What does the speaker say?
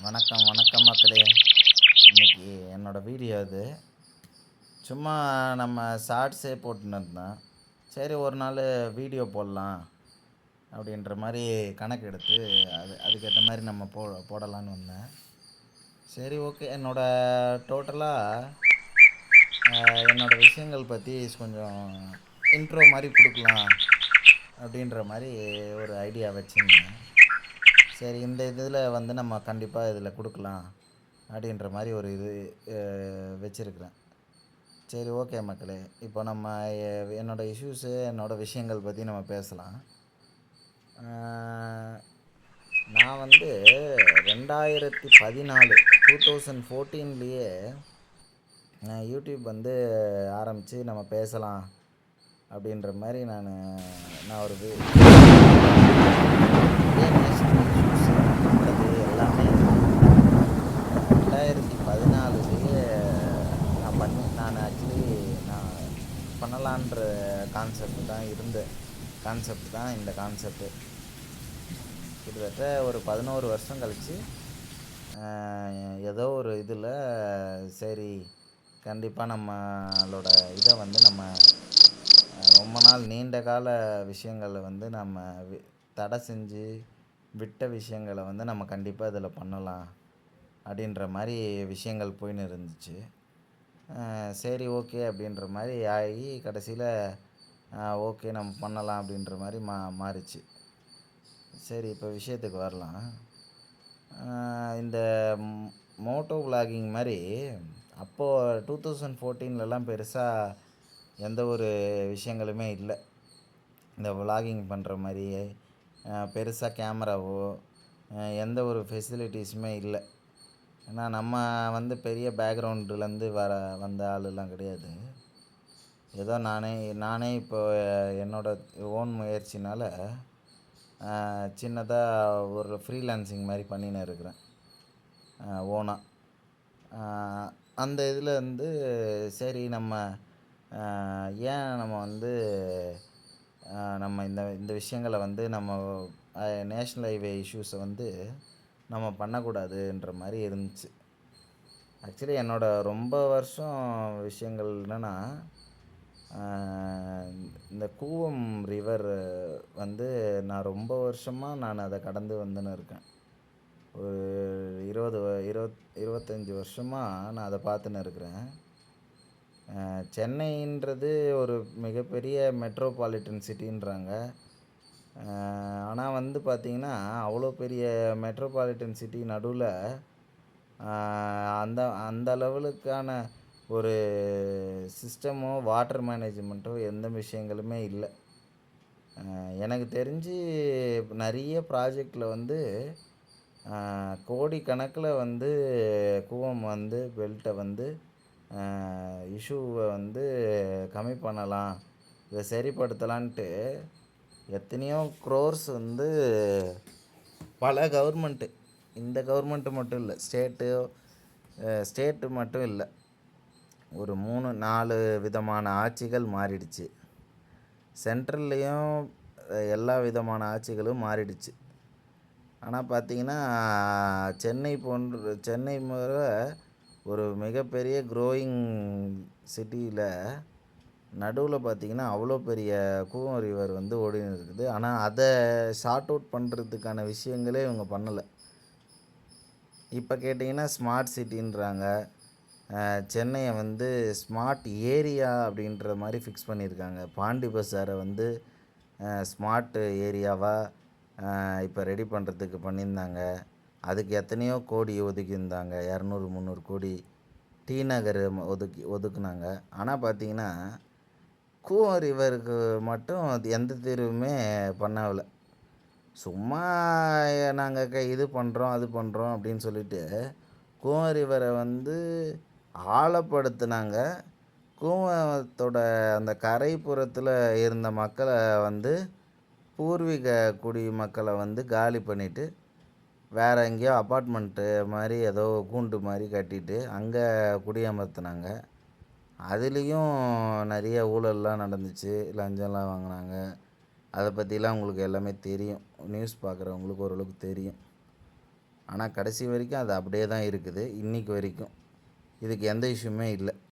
வணக்கம் வணக்கம் மக்களே. இன்னைக்கு என்னோடய வீடியோ இது. சும்மா நம்ம ஷார்ட்ஸே போட்டுன்னு இருந்தேன். சரி ஒரு நாள் வீடியோ போடலாம் அப்படின்ற மாதிரி கணக்கு எடுத்து அதுக்கேற்ற மாதிரி நம்ம போடலான்னு வந்தேன். சரி ஓகே, டோட்டலாக என்னோடய விஷயங்கள் பற்றி கொஞ்சம் இன்ட்ரோ மாதிரி கொடுக்கலாம் அப்படின்ற மாதிரி ஒரு ஐடியா வச்சுருந்தேன். சரி இந்த இதில் நம்ம கண்டிப்பாக இதில் கொடுக்கலாம் அப்படின்ற மாதிரி ஒரு இது வச்சுருக்குறேன். சரி ஓகே மக்களே, இப்போ நம்ம என்னோடய இஷ்யூஸு என்னோடய விஷயங்கள் பற்றி நம்ம பேசலாம். நான் 2014 யூடியூப் ஆரம்பித்து நம்ம பேசலாம் அப்படின்ற மாதிரி நான் ஒரு இஷ்யூஸ் பண்ணுறது எல்லாமே 2014 நான் பண்ணலான்ற கான்செப்ட் தான் இந்த கான்செப்டு. கிட்டத்தட்ட ஒரு 11 வருஷம் கழித்து ஏதோ ஒரு இதில் சரி கண்டிப்பாக நம்மளோட இதை நம்ம ரொம்ப நாள் நீண்ட கால விஷயங்களை நம்ம தடை செஞ்சு விட்ட விஷயங்களை நம்ம கண்டிப்பாக இதில் பண்ணலாம் அப்படின்ற மாதிரி விஷயங்கள் போயின்னு இருந்துச்சு. சரி ஓகே அப்படின்ற மாதிரி ஆகி கடைசியில் ஓகே நம்ம பண்ணலாம் அப்படின்ற மாதிரி மாறிச்சு. சரி இப்போ விஷயத்துக்கு வரலாம். இந்த மோட்டோ விலாகிங் மாதிரி அப்போது 2014 பெருசாக எந்த ஒரு விஷயங்களுமே இல்லை. இந்த விலாகிங் பண்ணுற மாதிரி பெருசாக கேமராவோ எந்த ஒரு ஃபெசிலிட்டிஸுமே இல்லை. ஏன்னா நம்ம பெரிய பேக்ரவுண்டுலேருந்து வந்த ஆளுலாம் கிடையாது. ஏதோ நானே இப்போ என்னோடய ஓன் முயற்சினால் சின்னதாக ஒரு ஃப்ரீலான்சிங் மாதிரி பண்ணின்னு இருக்கிறேன் ஓனாக. அந்த இதில் சரி நம்ம ஏன் நம்ம இந்த விஷயங்களை நம்ம நேஷ்னல் ஹைவே இஷ்யூஸை நம்ம பண்ணக்கூடாதுன்ற மாதிரி இருந்துச்சு. ஆக்சுவலி என்னோடய ரொம்ப வருஷம் விஷயங்கள் என்னென்னா, இந்த கூவம் ரிவர் நான் ரொம்ப வருஷமாக நான் அதை கடந்து வந்துன்னு இருக்கேன். ஒரு 25 வருஷமாக நான் அதை பார்த்துன்னு இருக்கிறேன். சென்னைன்றது ஒரு மிகப்பெரிய மெட்ரோபாலிட்டன் சிட்டின்றாங்க. ஆனால் பார்த்திங்கன்னா அவ்வளோ பெரிய மெட்ரோபாலிட்டன் சிட்டி நடுவில் அந்த லெவலுக்கான ஒரு சிஸ்டமோ வாட்டர் மேனேஜ்மெண்ட்டோ எந்த விஷயங்களுமே இல்லை. எனக்கு தெரிஞ்சு நிறைய ப்ராஜெக்டில் கோடிக்கணக்கில் கூவம் பெல்ட்டை இஷ்யூவை கம்மி பண்ணலாம், இதை சரிப்படுத்தலான்ட்டு எத்தனையோ க்ரோர்ஸ் பல கவர்மெண்ட்டு, இந்த கவர்மெண்ட்டு மட்டும் இல்லை, ஸ்டேட்டு மட்டும் இல்லை, ஒரு 3-4 விதமான ஆட்சிகள் மாறிடுச்சு. சென்ட்ரல்லையும் எல்லா விதமான ஆட்சிகளும் மாறிடுச்சு. ஆனால் பார்த்திங்கன்னா சென்னை முறை ஒரு மிகப்பெரிய க்ரோயிங் சிட்டியில் நடுவில் பார்த்திங்கன்னா அவ்வளோ பெரிய கூவம் ரிவர் ஓடின்னு இருக்குது. ஆனால் அதை ஷார்ட் அவுட் பண்ணுறதுக்கான விஷயங்களே இவங்க பண்ணலை. இப்போ கேட்டிங்கன்னா ஸ்மார்ட் சிட்டின்றாங்க. சென்னையை ஸ்மார்ட் ஏரியா அப்படின்ற மாதிரி ஃபிக்ஸ் பண்ணியிருக்காங்க. பாண்டி பஸாரை ஸ்மார்ட் ஏரியாவாக இப்போ ரெடி பண்ணுறதுக்கு பண்ணியிருந்தாங்க. அதுக்கு எத்தனையோ கோடி ஒதுக்கியிருந்தாங்க, 200-300 கோடி. டி நகர் ஒதுக்குனாங்க. ஆனால் பார்த்திங்கன்னா கூவம் ரிவருக்கு மட்டும் எந்த தீர்வுமே பண்ணவில்லை. சும்மா நாங்கள் இது பண்ணுறோம் அது பண்ணுறோம் அப்படின்னு சொல்லிட்டு கூவம் ரிவரை ஆழப்படுத்தினாங்க. கூவத்தோட அந்த கரைப்புறத்தில் இருந்த மக்களை பூர்வீக குடிமக்களை காலி பண்ணிவிட்டு வேறு எங்கேயோ அப்பார்ட்மெண்ட்டு மாதிரி ஏதோ கூண்டு மாதிரி கட்டிட்டு அங்கே குடியமர்த்தினாங்க. அதுலேயும் நிறைய ஊழல்லாம் நடந்துச்சு, லஞ்சம்லாம் வாங்கினாங்க. அதை பற்றிலாம் உங்களுக்கு எல்லாமே தெரியும், நியூஸ் பார்க்குறவங்களுக்கு ஓரளவுக்கு தெரியும். ஆனால் கடைசி வரைக்கும் அது அப்படியே தான் இருக்குது இன்றைக்கி வரைக்கும். இதுக்கு எந்த இஷ்யூமே இல்லை.